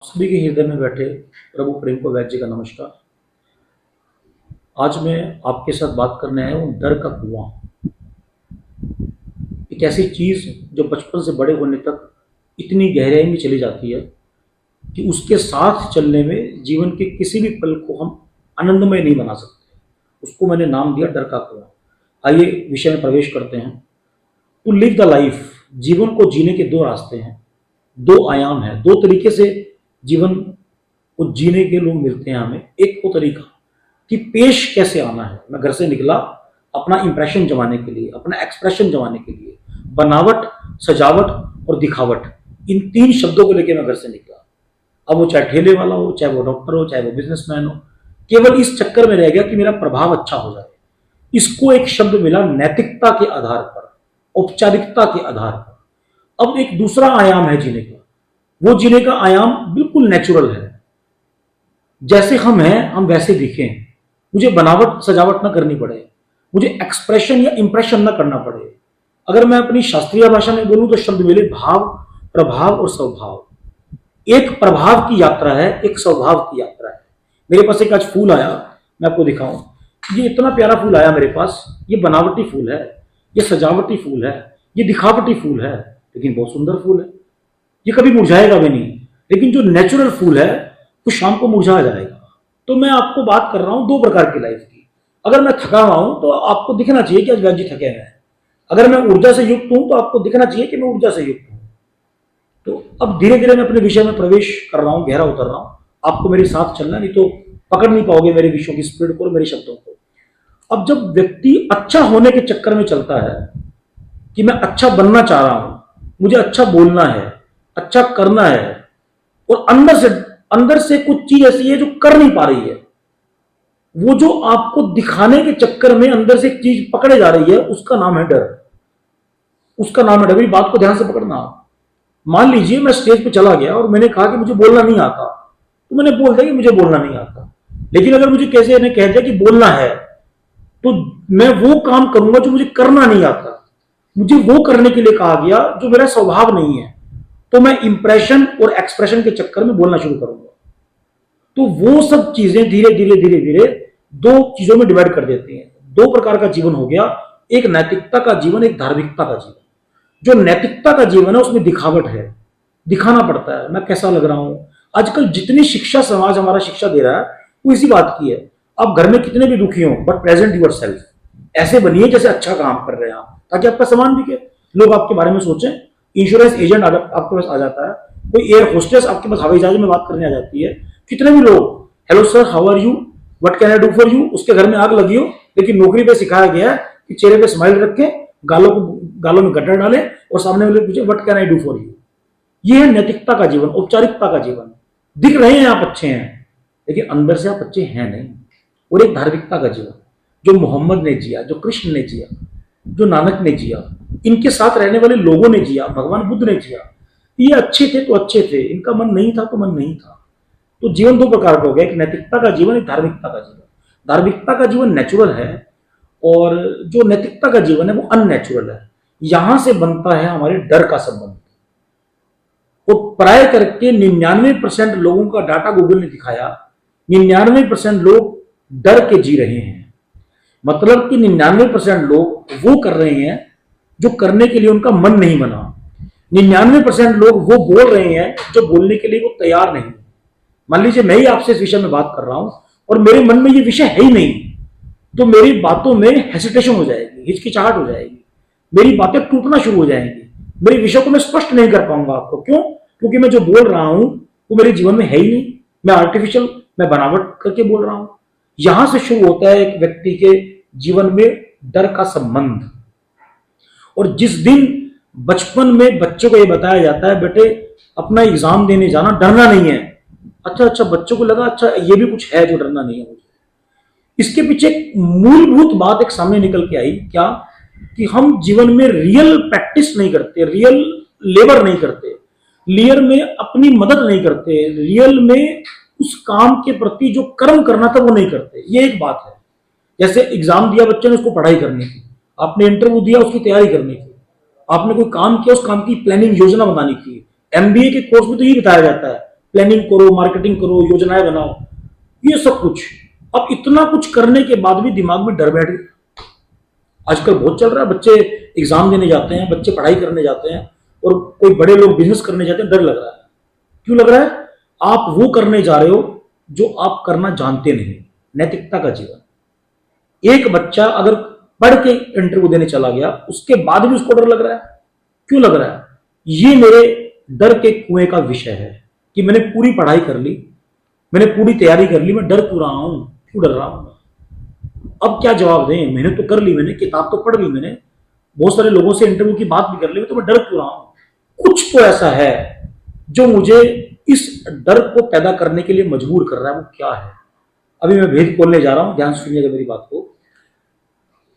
सभी के हृदय में बैठे प्रभु प्रेम को वैद्य जी का नमस्कार। आज मैं आपके साथ बात करने आया हूँ डर का कुआं। एक ऐसी चीज जो बचपन से बड़े होने तक इतनी गहराई में चली जाती है कि उसके साथ चलने में जीवन के किसी भी पल को हम आनंदमय नहीं बना सकते। उसको मैंने नाम दिया डर का कुआं। आइए विषय में प्रवेश करते हैं। टू लिव द लाइफ, जीवन को जीने के दो रास्ते हैं, दो आयाम हैं, दो तरीके से जीवन को जीने के लोग मिलते हैं हमें। एक वो तरीका कि पेश कैसे आना है। मैं घर से निकला अपना इंप्रेशन जमाने के लिए, अपना एक्सप्रेशन जमाने के लिए। बनावट, सजावट और दिखावट, इन तीन शब्दों को लेकर मैं घर से निकला। अब वो चाहे ठेले वाला हो, चाहे वो डॉक्टर हो, चाहे वो बिजनेसमैन हो, केवल इस चक्कर में रह गया कि मेरा प्रभाव अच्छा हो जाए। इसको एक शब्द मिला नैतिकता के आधार पर, औपचारिकता के आधार पर। अब एक दूसरा आयाम है जीने का। वो जीने का आयाम बिल्कुल नेचुरल है। जैसे हम हैं हम वैसे दिखें। मुझे बनावट सजावट ना करनी पड़े, मुझे एक्सप्रेशन या इंप्रेशन ना करना पड़े। अगर मैं अपनी शास्त्रीय भाषा में बोलूं तो शब्द मिले भाव, प्रभाव और स्वभाव। एक प्रभाव की यात्रा है, एक स्वभाव की यात्रा है। मेरे पास एक आज फूल आया, मैं आपको दिखाऊं। ये इतना प्यारा फूल आया मेरे पास। ये बनावटी फूल है, ये सजावटी फूल है, ये दिखावटी फूल है, लेकिन बहुत सुंदर फूल है। ये कभी मुरझाएगा भी नहीं। लेकिन जो नेचुरल फूल है वो शाम को मुरझा जाएगा। तो मैं आपको बात कर रहा हूं दो प्रकार की लाइफ की। अगर मैं थका हुआ हूं तो आपको दिखना चाहिए कि आज वैद्य जी थके हुए हैं। अगर मैं ऊर्जा से युक्त हूं तो आपको दिखना चाहिए कि मैं ऊर्जा से युक्त हूं। तो अब धीरे धीरे मैं अपने विषय में प्रवेश कर रहा हूं, गहरा उतर रहा हूं। आपको मेरे साथ चलना, नहीं तो पकड़ नहीं पाओगे मेरे विषयों की स्पीड को और मेरे शब्दों को। अब जब व्यक्ति अच्छा होने के चक्कर में चलता है कि मैं अच्छा बनना चाह रहा हूं, मुझे अच्छा बोलना है, अच्छा करना है, और अंदर से कुछ चीज ऐसी है जो कर नहीं पा रही है, वो जो आपको दिखाने के चक्कर में अंदर से एक चीज पकड़े जा रही है, उसका नाम है डर। उसका नाम है डर। मेरी बात को ध्यान से पकड़ना। मान लीजिए मैं स्टेज पे चला गया और मैंने कहा कि मुझे बोलना नहीं आता, तो मैंने बोल दिया कि मुझे बोलना नहीं आता। लेकिन अगर मुझे कैसे ने कह दिया कि बोलना है, तो मैं वो काम करूंगा जो मुझे करना नहीं आता। मुझे वो करने के लिए कहा गया जो मेरा स्वभाव नहीं है, तो मैं इंप्रेशन और एक्सप्रेशन के चक्कर में बोलना शुरू करूंगा। तो वो सब चीजें धीरे धीरे धीरे धीरे दो चीजों में डिवाइड कर देती हैं। दो प्रकार का जीवन हो गया, एक नैतिकता का जीवन, एक धार्मिकता का जीवन। जो नैतिकता का जीवन है उसमें दिखावट है, दिखाना पड़ता है मैं कैसा लग रहा हूं। आजकल जितनी शिक्षा समाज हमारा शिक्षा दे रहा है वो इसी बात की है। आप घर में कितने भी दुखी हो, बट प्रेजेंट यूर सेल्फ। ऐसे बनिए जैसे अच्छा काम कर रहे हैं आप, ताकि आपका सामान बिके, लोग आपके बारे में सोचें। इंश्योरेंस एजेंट आपके पास आ जाता है, कोई एयर होस्टेस आपके पास हवाई जहाज में बात करने आ जाती है। कितने भी लोग, hello sir, how are you, what can I do for you. उसके घर में आग लगी हो, लेकिन नौकरी पे सिखाया गया है कि चेहरे पे स्माइल रखें, गालों में गटर डालें और सामने वाले पूछे what can I do for you. ये है नैतिकता का जीवन, औपचारिकता का जीवन। दिख रहे हैं आप अच्छे हैं, लेकिन अंदर से आप अच्छे हैं नहीं। और एक धार्मिकता का जीवन जो मोहम्मद ने जिया, जो कृष्ण ने जिया, जो नानक ने जिया, इनके साथ रहने वाले लोगों ने जिया, भगवान बुद्ध ने जिया। ये अच्छे थे तो अच्छे थे, इनका मन नहीं था तो मन नहीं था। तो जीवन दो प्रकार का हो गया, एक नैतिकता का जीवन, एक धार्मिकता का जीवन। धार्मिकता का जीवन नेचुरल है और जो नैतिकता का जीवन है वो अननेचुरल है। यहां से बनता है हमारे डर का संबंध। और प्राय करके 99% लोगों का डाटा गूगल ने दिखाया, 99% लोग डर के जी रहे हैं। मतलब कि 99% लोग वो कर रहे हैं जो करने के लिए उनका मन नहीं बना। 99% लोग वो बोल रहे हैं जो बोलने के लिए वो तैयार नहीं। मान लीजिए मैं ही आपसे इस विषय में बात कर रहा हूं और मेरे मन में ये विषय है ही नहीं, तो मेरी बातों में हेसिटेशन हो जाएगी, हिचकिचाहट हो जाएगी, मेरी बातें टूटना शुरू हो जाएंगी, मेरे विषय को मैं स्पष्ट नहीं कर पाऊंगा आपको। क्यों? क्योंकि मैं जो बोल रहा हूं वो मेरे जीवन में है ही नहीं। मैं आर्टिफिशियल, मैं बनावट करके बोल रहा हूं। यहां से शुरू होता है एक व्यक्ति के जीवन में डर का संबंध। और जिस दिन बचपन में बच्चों को यह बताया जाता है बेटे अपना एग्जाम देने जाना, डरना नहीं है। अच्छा, बच्चों को लगा अच्छा ये भी कुछ है जो डरना नहीं है मुझे। इसके पीछे एक मूलभूत बात एक सामने निकल के आई, क्या कि हम जीवन में रियल प्रैक्टिस नहीं करते, रियल लेबर नहीं करते, रियल में अपनी मदद नहीं करते, रियल में उस काम के प्रति जो कर्म करना था वो नहीं करते। ये एक बात है। जैसे एग्जाम दिया बच्चे ने, उसको पढ़ाई करनी थी, आपने इंटरव्यू दिया उसकी तैयारी करनी थी, आपने कोई काम किया उस काम की प्लानिंग योजना बनानी थी। एमबीए के कोर्स में तो यही बताया जाता है प्लानिंग करो, मार्केटिंग करो, योजनाएं बनाओ, ये सब कुछ। अब इतना कुछ करने के बाद भी दिमाग में डर बैठ गया। आजकल बहुत चल रहा है, बच्चे एग्जाम देने जाते हैं, बच्चे पढ़ाई करने जाते हैं, और कोई बड़े लोग बिजनेस करने जाते हैं, डर लग रहा है। क्यों लग रहा है? आप वो करने जा रहे हो जो आप करना जानते नहीं। नैतिकता का जीवन। एक बच्चा अगर पढ़ के इंटरव्यू देने चला गया, उसके बाद भी उसको डर लग रहा है। क्यों लग रहा है? ये मेरे डर के कुएं का विषय है कि मैंने पूरी पढ़ाई कर ली, मैंने पूरी तैयारी कर ली, मैं डर क्यों रहा हूं? क्यों डर रहा हूं? अब क्या जवाब दें? मेहनत तो कर ली, मैंने किताब तो पढ़ ली, मैंने बहुत सारे लोगों से इंटरव्यू की बात भी कर ली, तो मैं डर क्यों रहा हूं? कुछ तो ऐसा है जो मुझे इस डर को पैदा करने के लिए मजबूर कर रहा है। वो क्या है? अभी मैं भेद खोलने जा रहा हूं, ध्यान सुनिएगा मेरी बात को।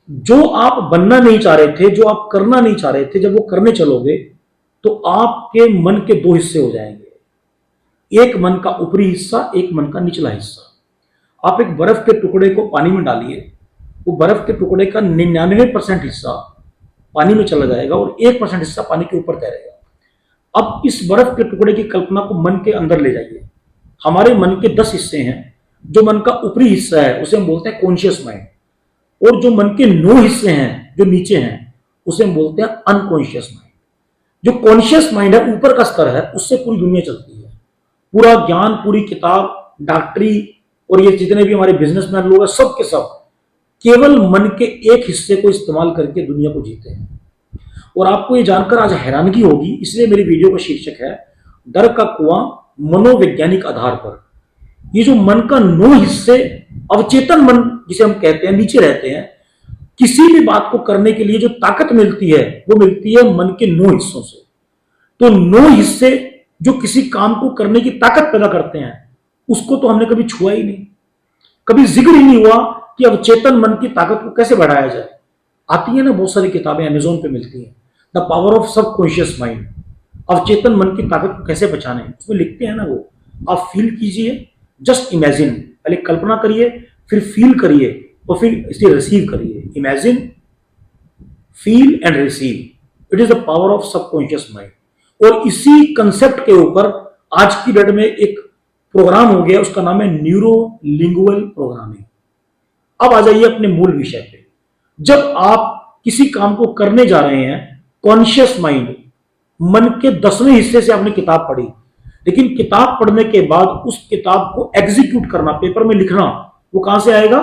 जो आप बनना नहीं चाह रहे थे, जो आप करना नहीं चाह रहे थे, जब वो करने चलोगे तो आपके मन के दो हिस्से हो जाएंगे। एक मन का ऊपरी हिस्सा, एक मन का निचला हिस्सा। आप एक बर्फ के टुकड़े को पानी में डालिए, वो बर्फ के टुकड़े का 99% हिस्सा पानी में चला जाएगा और 1% हिस्सा पानी के ऊपर तैरेगा। अब इस बर्फ के टुकड़े की कल्पना को मन के अंदर ले जाइए। हमारे मन के 10 हिस्से हैं। जो मन का ऊपरी हिस्सा है उसे हम बोलते हैं कॉन्शियस माइंड, और जो मन के 9 हिस्से हैं जो नीचे हैं उसे हम बोलते हैं अनकॉन्शियस माइंड। जो कॉन्शियस माइंड है, ऊपर का स्तर है, उससे पूरी दुनिया चलती है। पूरा ज्ञान, पूरी किताब, डॉक्टरी और ये जितने भी हमारे बिजनेसमैन लोग हैं, सब के सब केवल मन के एक हिस्से को इस्तेमाल करके दुनिया को जीते हैं। और आपको ये जानकर आज हैरानगी होगी, इसलिए मेरी वीडियो का शीर्षक है डर का कुआं मनोवैज्ञानिक आधार पर। ये जो मन का 9 हिस्से, अवचेतन मन जिसे हम कहते हैं, नीचे रहते हैं, किसी भी बात को करने के लिए जो ताकत मिलती है वो मिलती है मन के 9 हिस्सों से। तो 9 हिस्से जो किसी काम को करने की ताकत पैदा करते हैं, उसको तो हमने कभी छुआ ही नहीं, कभी जिक्र ही नहीं हुआ कि अवचेतन मन की ताकत को कैसे बढ़ाया जाए। आती है ना बहुत सारी किताबें, अमेजोन पे मिलती हैं, the power of subconscious mind, अवचेतन मन की ताकत को कैसे पहचाने, उसमें लिखते हैं ना वो। आप फील कीजिए, जस्ट इमेजिन, पहले कल्पना करिए, फिर फील करिए और फिर इसे रिसीव करिए। Imagine, feel and receive, it is the power of subconscious mind. और इसी कंसेप्ट के ऊपर आज की डेट में एक प्रोग्राम हो गया, उसका नाम है न्यूरो लिंगुअल प्रोग्रामिंग। अब आ जाइए अपने मूल विषय पे। जब आप किसी काम को करने जा रहे हैं, कॉन्शियस माइंड, मन के 10वें हिस्से से आपने किताब पढ़ी, लेकिन किताब पढ़ने के बाद उस किताब को एग्जीक्यूट करना, पेपर में लिखना, वो कहां से आएगा?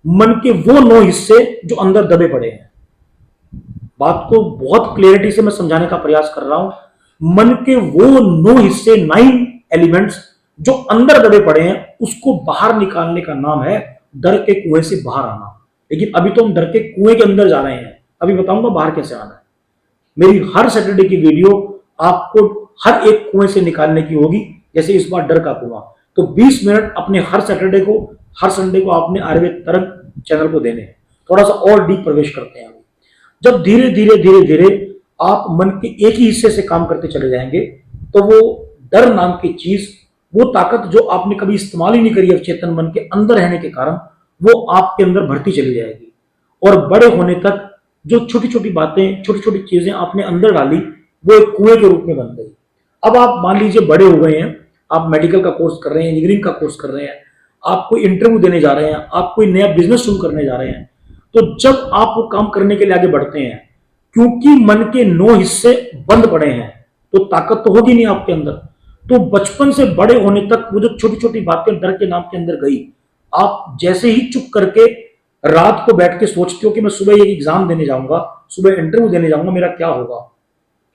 मन के वो 9 हिस्से जो अंदर दबे पड़े हैं। बात को बहुत क्लियरिटी से मैं समझाने का प्रयास कर रहा हूं। मन के वो 9 हिस्से, 9 एलिमेंट्स जो अंदर दबे पड़े हैं, उसको बाहर निकालने का नाम है डर के कुएं से बाहर आना। लेकिन अभी तो हम डर के कुएं के अंदर जा रहे हैं, अभी बताऊंगा बाहर कैसे आना है। मेरी हर सैटरडे की वीडियो आपको हर एक कुएं से निकालने की होगी, जैसे इस बार डर का कुआं। तो 20 मिनट अपने हर सैटरडे को, हर संडे को आपने आयुर्वेद तरंग चैनल को देने हैं। थोड़ा सा और डीप प्रवेश करते हैं। जब धीरे धीरे धीरे धीरे आप मन के एक ही हिस्से से काम करते चले जाएंगे, तो वो डर नाम की चीज, वो ताकत जो आपने कभी इस्तेमाल ही नहीं करी अवचेतन मन के अंदर रहने के कारण, वो आपके अंदर भरती चली जाएगी। और बड़े होने तक जो छोटी छोटी बातें, छोटी छोटी चीजें आपने अंदर डाली, वो एक कुएं के रूप में बन गई। अब आप मान लीजिए बड़े हो गए हैं, आप मेडिकल का कोर्स कर रहे हैं, इंजीनियरिंग का कोर्स कर रहे हैं, आप कोई इंटरव्यू देने जा रहे हैं, आप कोई नया बिजनेस शुरू करने जा रहे हैं। तो जब आप वो काम करने के लिए आगे बढ़ते हैं, क्योंकि मन के 9 हिस्से बंद पड़े हैं, तो ताकत तो होगी नहीं आपके अंदर। तो बचपन से बड़े होने तक वो जो छोटी छोटी बातें डर के नाम के अंदर गई, आप जैसे ही चुप करके रात को बैठ के सोचते हो कि मैं सुबह एक एग्जाम देने जाऊंगा, सुबह इंटरव्यू देने जाऊंगा, मेरा क्या होगा,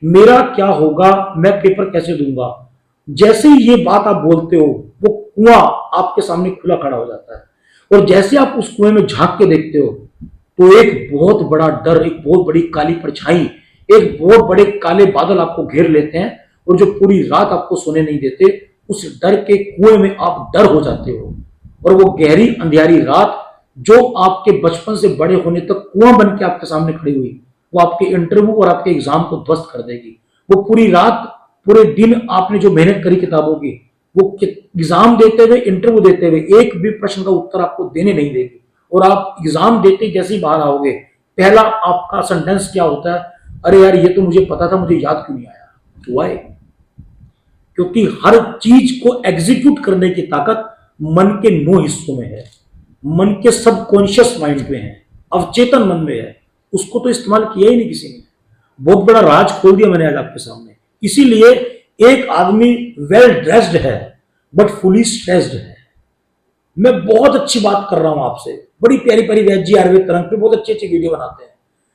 मेरा क्या होगा, मैं पेपर कैसे दूंगा, जैसे ही ये बात आप बोलते हो, वो कुआं आपके सामने खुला खड़ा हो जाता है। और जैसे आप उस कुएं में झांक के देखते हो, तो एक बहुत बड़ा डर, एक बहुत बड़ी काली परछाई, एक बहुत बड़े काले बादल आपको घेर लेते हैं, और जो पूरी रात आपको सोने नहीं देते। उस डर के कुएं में आप डर हो जाते हो, और वो गहरी अंधियारी रात जो आपके बचपन से बड़े होने तक कुआं बन के आपके सामने खड़ी हुई, वो आपके इंटरव्यू और आपके एग्जाम को ध्वस्त कर देगी। वो पूरी रात, पूरे दिन आपने जो मेहनत करी किताबों की, वो एग्जाम देते हुए, इंटरव्यू देते हुए एक भी प्रश्न का उत्तर आपको देने नहीं देगी। और आप एग्जाम देते जैसे ही बाहर आओगे, पहला आपका सेंटेंस क्या होता है? अरे यार, ये तो मुझे पता था, मुझे याद क्यों नहीं आया? वाई? क्योंकि हर चीज को एग्जीक्यूट करने की ताकत मन के 9 हिस्सों में है, मन के सबकॉन्शियस माइंड में है, अवचेतन मन में है। उसको तो इस्तेमाल किया ही नहीं किसी ने। बहुत बड़ा राज खोल दिया मैंने आज आपके सामने। इसीलिए एक आदमी वेल ड्रेस्ड है बट फुली स्ट्रेस्ड है। मैं बहुत अच्छी बात कर रहा हूं आपसे, बड़ी प्यारी प्यारी वैद्य जी आयुर्वेद तरंग पे बहुत अच्छी अच्छी वीडियो बनाते हैं,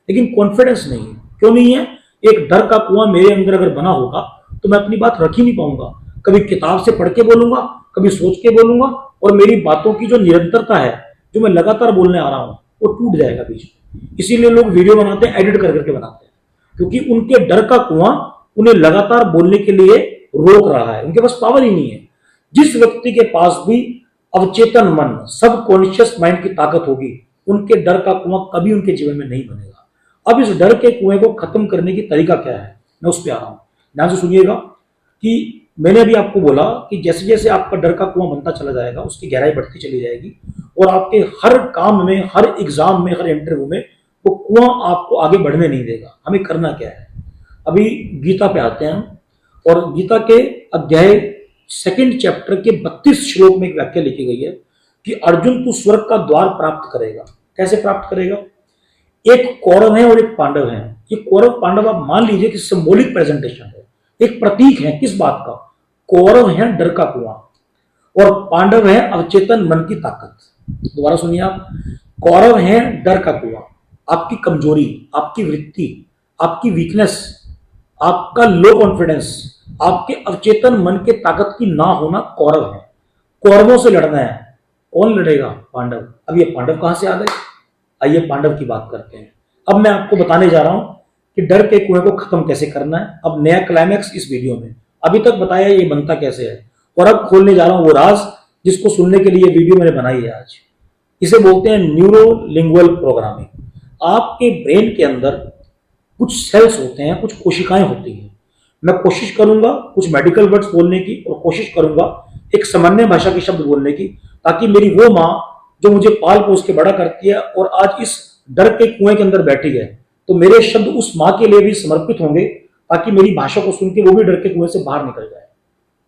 लेकिन कॉन्फिडेंस नहीं है। क्यों नहीं है? एक डर का कुआं मेरे अंदर अगर बना होगा तो मैं अपनी बात रख ही नहीं पाऊंगा। कभी किताब से पढ़ के बोलूंगा, कभी सोच के बोलूंगा, और मेरी बातों की जो निरंतरता है, जो मैं लगातार बोलने आ रहा हूं, वो टूट जाएगा बीच में। इसीलिए लोग वीडियो बनाते हैं, एडिट कर करके बनाते हैं, क्योंकि उनके डर का कुआं उन्हें लगातार बोलने के लिए रोक रहा है। उनके पास पावर ही नहीं है। जिस व्यक्ति के पास भी अवचेतन मन, सबकॉन्शियस माइंड की ताकत होगी, उनके डर का कुआं कभी उनके जीवन में नहीं बनेगा। अब इस डर के कुएं को खत्म करने की तरीका क्या है, मैं उस पर आ रहा हूं। ध्यान से सुनिएगा कि मैंने अभी आपको बोला कि जैसे जैसे आपका डर का कुआं बनता चला जाएगा, उसकी गहराई बढ़ती चली जाएगी, और आपके हर काम में, हर एग्जाम में, हर इंटरव्यू में वो कुआं आपको आगे बढ़ने नहीं देगा। हमें करना क्या है? अभी गीता पे आते हैं, और गीता के अध्याय 2 चैप्टर के 32 श्लोक में एक वाक्य लिखी गई है कि अर्जुन तू स्वर्ग का द्वार प्राप्त करेगा। कैसे प्राप्त करेगा? एक कौरव है और एक पांडव है। ये कौरव पांडव आप मान लीजिए कि सिंबॉलिक प्रेजेंटेशन है, एक प्रतीक है। किस बात का? कौरव है डर का कुआं और पांडव है अवचेतन मन की ताकत। दोबारा सुनिए आप, कौरव है डर का कुआं, आपकी कमजोरी, आपकी वृत्ति, आपकी वीकनेस, आपका लो कॉन्फिडेंस, आपके अवचेतन मन के ताकत की ना होना कौरव है। कौरवों से लड़ना है। कौन लड़ेगा? पांडव। अब ये पांडव कहां से आ गए? आइए पांडव की बात करते हैं। अब मैं आपको बताने जा रहा हूं कि डर के कुएं को खत्म कैसे करना है। अब नया क्लाइमैक्स इस वीडियो में। अभी तक बताया ये बनता कैसे है, और अब खोलने जा रहा हूं वो राज जिसको सुनने के लिए वीडियो मैंने बनाई है आज। इसे बोलते हैं न्यूरो लिंगुअल प्रोग्रामिंग। आपके ब्रेन के अंदर कुछ सेल्स होते हैं, कुछ कोशिकाएं होती हैं। मैं कोशिश करूंगा कुछ मेडिकल वर्ड्स बोलने की, और कोशिश करूंगा एक सामान्य भाषा के शब्द बोलने की, ताकि मेरी वो माँ जो मुझे पाल पोस के बड़ा करती है और आज इस डर के कुएं के अंदर बैठी है, तो मेरे शब्द उस माँ के लिए भी समर्पित होंगे, ताकि मेरी भाषा को सुन के वो भी डर के कुएं से बाहर निकल जाए।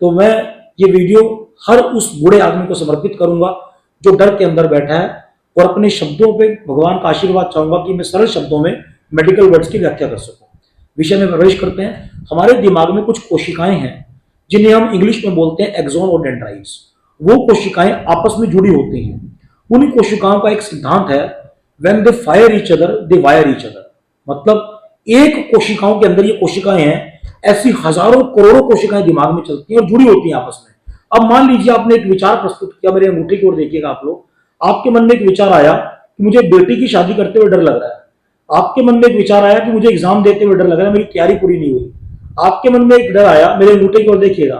तो मैं ये वीडियो हर उस बूढ़े आदमी को समर्पित करूंगा जो डर के अंदर बैठा है, और अपने शब्दों पे भगवान का आशीर्वाद चाहूंगा कि मैं सरल शब्दों में मेडिकल वर्ड्स की व्याख्या कर सकूं। विषय में प्रवेश करते हैं। हमारे दिमाग में कुछ कोशिकाएं हैं जिन्हें हम इंग्लिश में बोलते हैं एक्सॉन और डेंड्राइट्स। वो कोशिकाएं आपस में जुड़ी होती हैं। उन कोशिकाओं का एक सिद्धांत है, when they fire each other they wire each other. मतलब एक कोशिकाओं के अंदर ये कोशिकाएं हैं, ऐसी हजारों करोड़ों कोशिकाएं दिमाग में चलती हैं और जुड़ी होती हैं आपस में। अब मान लीजिए आपने एक विचार प्रस्तुत किया, मेरे अंगूठे की ओर देखिएगा आप लोग। आपके मन में एक विचार आया कि मुझे बेटी की शादी करते हुए डर लग रहा है। आपके मन में एक विचार आया कि मुझे एग्जाम देते हुए डर लग रहा है, मेरी तैयारी पूरी नहीं हुई। आपके मन में एक डर आया, मेरे अंगूठे की ओर देखिएगा,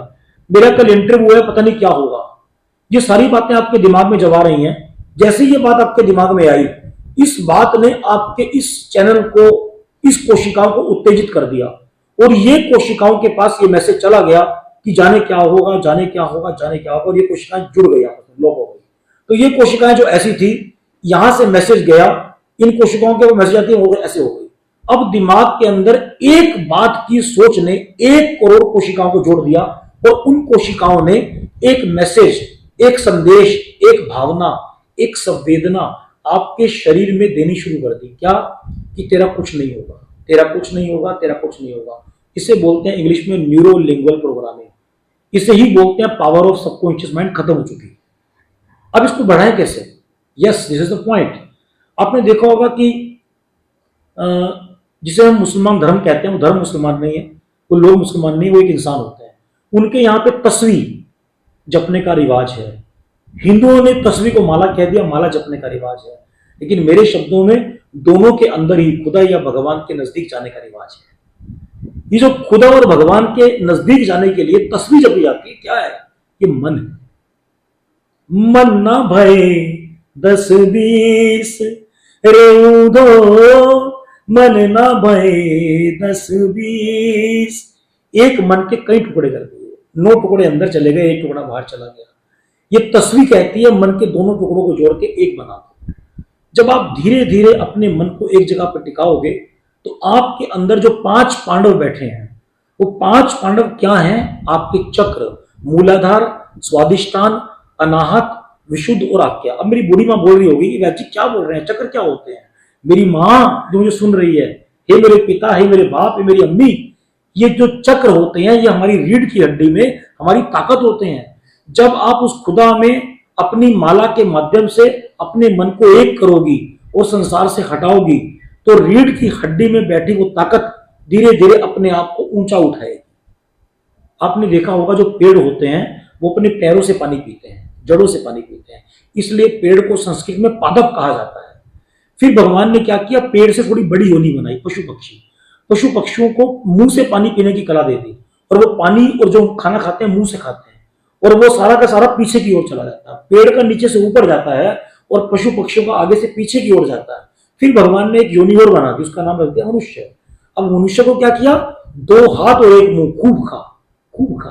मेरा कल इंटरव्यू है, पता नहीं क्या होगा। ये सारी बातें आपके दिमाग में जब आ रही हैं, जैसे ये बात आपके दिमाग में आई, इस बात ने आपके इस चैनल को, इस कोशिकाओं को उत्तेजित कर दिया, और ये कोशिकाओं के पास ये मैसेज चला गया कि जाने क्या होगा, जाने क्या होगा, जाने क्या होगा, और ये कोशिकाएं जुड़ गई, आपस में लॉक हो गई। तो ये कोशिकाएं जो ऐसी थी, यहां से मैसेज गया, इन कोशिकाओं के वो मैसेज आती है, ऐसे हो गई। अब दिमाग के अंदर एक बात की सोच ने 1 करोड़ कोशिकाओं को जोड़ दिया, और उन कोशिकाओं ने एक मैसेज, एक संदेश, एक भावना, एक संवेदना आपके शरीर में देनी शुरू कर दी। क्या? कि तेरा कुछ नहीं होगा, तेरा कुछ नहीं होगा, तेरा कुछ नहीं होगा। इसे बोलते हैं इंग्लिश में न्यूरो लिंगुअल प्रोग्रामिंग। इसे ही बोलते हैं पावर ऑफ सबकॉन्शियस माइंड खत्म हो चुकी है। अब इसको बढ़ाएं कैसे? Yes, this is the point. आपने देखा होगा कि जिसे हम मुसलमान धर्म कहते हैं, वो धर्म मुसलमान नहीं है, वो लोग मुसलमान नहीं, वो एक इंसान होते हैं। उनके यहाँ पे तस्वीर जपने का रिवाज है। हिंदुओं ने तस्वीर को माला कह दिया, माला जपने का रिवाज है। लेकिन मेरे शब्दों में दोनों के अंदर ही खुदा या भगवान के नजदीक जाने का रिवाज है। ये जो खुदा और भगवान के नजदीक जाने के लिए तस्वीर जपी जाती है, क्या है? ये मन है। मन ना भय 10-20 रेऊ दो, मन ना भय 10-20। एक मन के कई टुकड़े कर दिए, 9 टुकड़े अंदर चले गए, 1 टुकड़ा बाहर चला गया। ये तस्वीर कहती है मन के दोनों टुकड़ों को जोड़ के एक बना दो। जब आप धीरे धीरे अपने मन को एक जगह पर टिकाओगे, तो आपके अंदर जो 5 पांडव बैठे हैं, वो 5 पांडव क्या हैं? आपके चक्र, मूलाधार, स्वादिष्टान, अनाहत, विशुद्ध और आज्ञा। अब मेरी बूढ़ी माँ बोल रही होगी कि वैसे क्या बोल रहे हैं, चक्र क्या होते हैं? मेरी माँ जो मुझे सुन रही है, हे मेरे पिता, हे मेरे बाप, हे मेरी अम्मी, ये जो चक्र होते हैं ये हमारी रीढ़ की हड्डी में हमारी ताकत होते हैं। जब आप उस खुदा में अपनी माला के माध्यम से अपने मन को एक करोगी और संसार से हटाओगी तो रीढ़ की हड्डी में बैठी वो ताकत धीरे धीरे अपने आप को ऊंचा उठाएगी। आपने देखा होगा जो पेड़ होते हैं वो अपने पैरों से पानी पीते हैं, जड़ों से पानी पीते हैं, इसलिए पेड़ को संस्कृत में पादप कहा जाता है। फिर भगवान ने क्या किया, पेड़ से थोड़ी बड़ी योनि बनाई, पशु पक्षी। पशु पक्षियों को मुंह से पानी पीने की कला दे दी और वो पानी और जो खाना खाते हैं मुंह से खाते हैं और वो सारा का सारा पीछे की ओर चला जाता है। पेड़ का नीचे से ऊपर जाता है और पशु पक्षियों का आगे से पीछे की ओर जाता है। फिर भगवान ने एक योनि और बना दी, उसका नाम रख दिया मनुष्य। अब मनुष्य को क्या किया, 2 हाथ और 1 मुंह, खूब खा, खूब खा।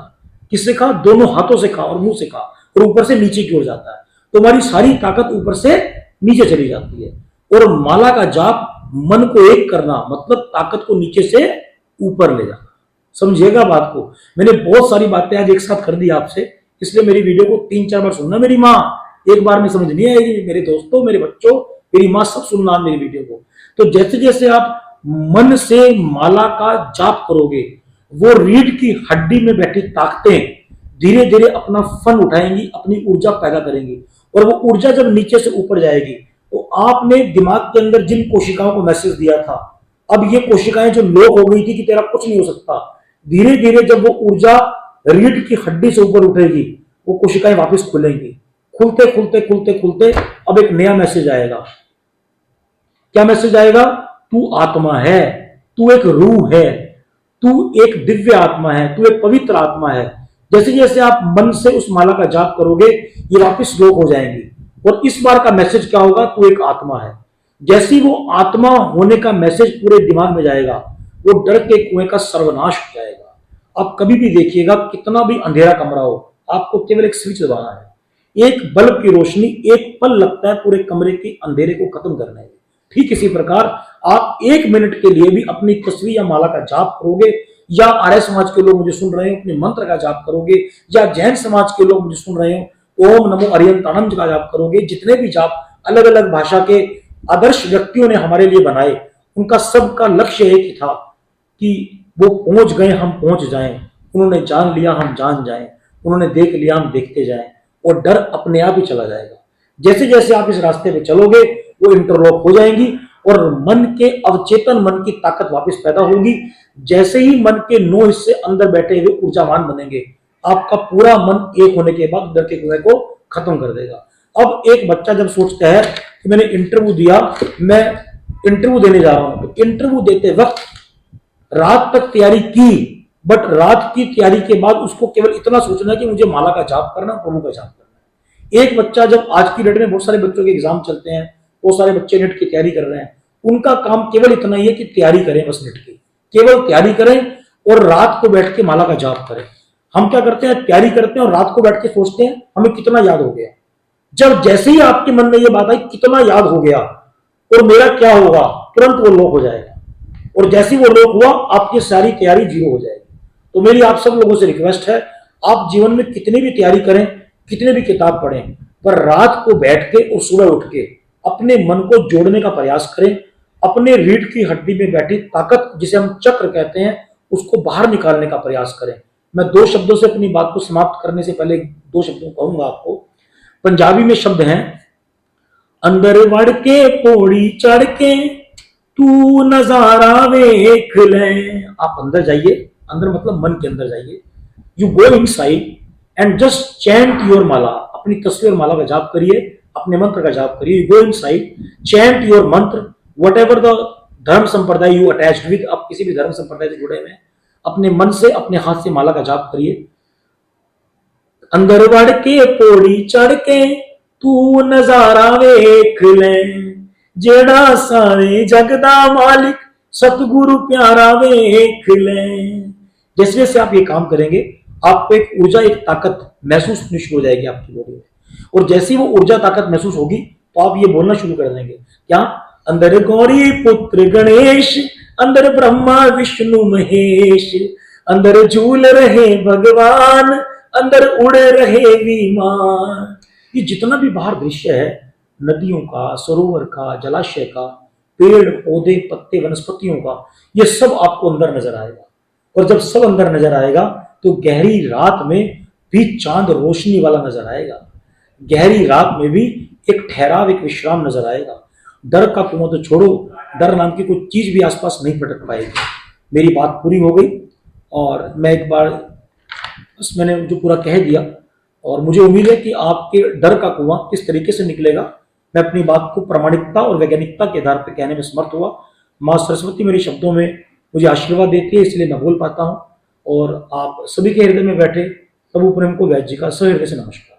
किससे खा? दोनों हाथों से खा और मुंह से खा और ऊपर से नीचे की ओर जाता है। तो हमारी सारी ताकत ऊपर से नीचे चली जाती है। और माला का जाप, मन को एक करना, मतलब ताकत को नीचे से ऊपर ले जाना। समझिएगा बात को। मैंने बहुत सारी बातें आज एक साथ कर दी आपसे, इसलिए मेरी वीडियो को 3-4 बार सुनना। मेरी माँ एक बार में समझ नहीं आएगी, मेरे दोस्तों, मेरे बच्चों, मेरी माँ, सब सुनना मेरी वीडियो को। तो जैसे जैसे आप मन से माला का जाप करोगे वो रीढ़ की हड्डी में बैठी ताकतें धीरे धीरे अपना फन उठाएंगी, अपनी ऊर्जा पैदा करेंगी। और वो ऊर्जा जब नीचे से ऊपर जाएगी तो आपने दिमाग के अंदर जिन कोशिकाओं को मैसेज दिया था, अब ये कोशिकाएं जो लॉक हो गई थी कि तेरा कुछ नहीं हो सकता, धीरे धीरे जब वो ऊर्जा रीढ़ की हड्डी से ऊपर उठेगी वो कोशिकाएं वापस खुलेंगी। खुलते खुलते खुलते खुलते अब एक नया मैसेज आएगा। क्या मैसेज आएगा? तू आत्मा है, तू एक रूह है, तू एक दिव्य आत्मा है, तू एक पवित्र आत्मा है। जैसे जैसे आप मन से उस माला का जाप करोगे ये वापस लॉक हो जाएंगी। और इस बार का मैसेज क्या होगा? तू एक आत्मा है। जैसी वो आत्मा होने का मैसेज पूरे दिमाग में जाएगा वो डर के कुएं का सर्वनाश हो जाएगा। आप कभी भी देखिएगा, कितना भी अंधेरा कमरा हो, आपको केवल एक स्विच दबाना है, एक बल्ब की रोशनी, एक पल लगता है पूरे कमरे के अंधेरे को खत्म करने में। ठीक इसी प्रकार आप 1 मिनट के लिए भी अपनी तस्वीर या माला का जाप करोगे, या आर्य समाज के लोग मुझे सुन रहे हो अपने मंत्र का जाप करोगे, या जैन समाज के लोग मुझे सुन रहे हो ओम नमो अरियंताणम का जाप करोगे, जितने भी जाप अलग अलग भाषा के आदर्श व्यक्तियों ने हमारे लिए बनाए, उनका सबका लक्ष्य एक ही था कि वो पहुंच गए हम पहुंच जाएं, उन्होंने जान लिया हम जान जाएं, उन्होंने देख लिया हम देखते जाएं, और डर अपने आप ही चला जाएगा। जैसे जैसे आप इस रास्ते पे चलोगे वो इंटरलॉक हो जाएंगी और मन के अवचेतन मन की ताकत वापस पैदा होगी। जैसे ही मन के 9 हिस्से अंदर बैठे हुए ऊर्जावान बनेंगे, आपका पूरा मन एक होने के बाद डर के कुएं को खत्म कर देगा। अब एक बच्चा जब सोचता है कि मैंने इंटरव्यू दिया, मैं इंटरव्यू देने जा रहा हूं, तो इंटरव्यू देते वक्त रात तक तैयारी की, बट रात की तैयारी के बाद उसको केवल इतना सोचना है कि मुझे माला का जाप करना, प्रभु का जाप करना है। एक बच्चा जब आज की डेट में बहुत सारे बच्चों के एग्जाम चलते हैं, बहुत सारे बच्चे नेट की तैयारी कर रहे हैं, उनका काम केवल इतना ही है कि तैयारी करें, बस नेट की केवल तैयारी करें और रात को बैठ के माला का जाप करें। हम क्या करते हैं, तैयारी करते हैं और रात को बैठ के सोचते हैं हमें कितना याद हो गया। जब जैसे ही आपके मन में ये बात आई कितना याद हो गया और मेरा क्या होगा, तुरंत वो लॉक हो जाएगा, और जैसे ही वो लॉक हुआ आपकी सारी तैयारी जीरो हो जाएगी। तो मेरी आप सब लोगों से रिक्वेस्ट है, आप जीवन में कितनी भी तैयारी करें, कितने भी किताब पढ़ें, पर रात को बैठ के और सुबह उठ के अपने मन को जोड़ने का प्रयास करें। अपने रीढ़ की हड्डी में बैठी ताकत जिसे हम चक्र कहते हैं उसको बाहर निकालने का प्रयास करें। मैं 2 शब्दों से अपनी बात को समाप्त करने से पहले 2 शब्दों कहूंगा आपको। पंजाबी में शब्द हैं, अंदर वड़ के पौड़ी चढ़ के तू नजारा वेख ले। आप अंदर जाइए, अंदर मतलब मन के अंदर जाइए। You go inside and just chant your mala. अपनी तस्वीर माला का जाप करिए, अपने मंत्र का जाप करिए। गो इनसाइड, चैंट योर मंत्र, वट एवर द धर्म संप्रदाय यू अटैच्ड विद। आप किसी भी धर्म संप्रदाय से जुड़े हुए हैं, अपने मन से अपने हाथ से माला का जाप करिए। अंदर वड़ के पौड़ी चढ़ के तू नजारा वेख ले, जेड़ा सारे जगदा मालिक सतगुरु प्यारा वेख ले। जैसे जैसे आप ये काम करेंगे आपको एक ऊर्जा, एक ताकत महसूस होनी शुरू हो जाएगी आपकी बॉडी में, और जैसी वो ऊर्जा ताकत महसूस होगी तो आप ये बोलना शुरू कर देंगे, क्या? अंदर गौरी पुत्र गणेश, अंदर ब्रह्मा विष्णु महेश, अंदर झूल रहे भगवान, अंदर उड़ रहे विमान। ये जितना भी बाहर दृश्य है, नदियों का, सरोवर का, जलाशय का, पेड़ पौधे पत्ते वनस्पतियों का, ये सब आपको अंदर नजर आएगा। और जब सब अंदर नजर आएगा तो गहरी रात में भी चांद रोशनी वाला नजर आएगा। गहरी रात में भी एक ठहराव, एक विश्राम नजर आएगा। डर का कुआं तो छोड़ो, डर नाम की कोई चीज भी आसपास नहीं भटक पाएगी। मेरी बात पूरी हो गई और मैं एक बार बस मैंने जो पूरा कह दिया, और मुझे उम्मीद है कि आपके डर का कुआं किस तरीके से निकलेगा, मैं अपनी बात को प्रामाणिकता और वैज्ञानिकता के आधार पर कहने में समर्थ हुआ। माँ सरस्वती मेरे शब्दों में मुझे आशीर्वाद देती है, इसलिए मैं बोल पाता हूँ। और आप सभी के हृदय में बैठे प्रभु प्रेम को वैद्य जी का सहृदय से नमस्कार।